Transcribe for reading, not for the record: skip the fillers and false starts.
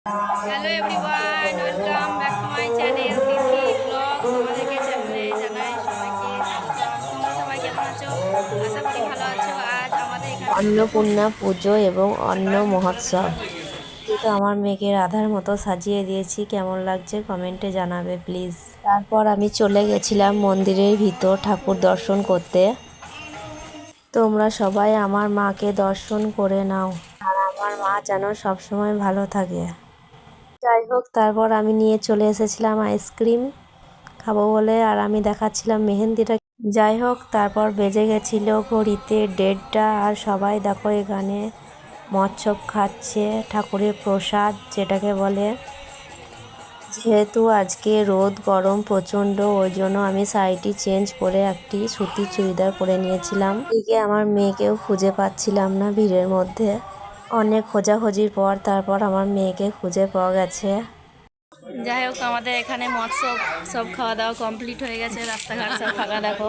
Hello everyone, welcome back to my channel Tithi blog. তোমাদেরকে জানাই সবাইকে স্বাগতম। তোমরা সবাই কেমন আছো? আশা করি ভালো আছো। আজ আমাদের এখানে অন্নপূর্ণা পুজো এবং অন্ন মহোৎসব। তো আমার মেয়েকে রাধার মতো সাজিয়ে দিয়েছি, কেমন লাগছে কমেন্টে জানাবে প্লিজ। তারপর আমি চলে গেছিলাম মন্দিরের ভিতর ঠাকুর দর্শন করতে। তোমরা সবাই আমার মাকে দর্শন করে নাও, আর আমার মা যেন সবসময় ভালো থাকে। যাই হোক, তারপর আমি নিয়ে চলে এসেছিলাম আইসক্রিম খাবো বলে, আর আমি দেখাচ্ছিলাম মেহেন্দিটা। যাই হোক, তারপর বেজে গেছিল ঘড়িতে 1:30, আর সবাই দেখো এখানে মৎসব খাচ্ছে, ঠাকুরের প্রসাদ যেটাকে বলে। যেহেতু আজকে রোদ গরম প্রচণ্ড, ওই জন্য আমি শাড়িটি চেঞ্জ করে একটি সুতির চুড়িদার পরে নিয়েছিলাম। এদিকে আমার মেয়েকেও খুঁজে পাচ্ছিলাম না ভিড়ের মধ্যে। অনেক খোঁজাখুঁজির পর তারপর আমার মেয়েকে খুঁজে পাওয়া গেছে। যাই হোক, আমাদের এখানে মৎসব সব খাওয়া দাওয়া কমপ্লিট হয়ে গেছে। রাস্তাঘাট সব ফাঁকা দেখো।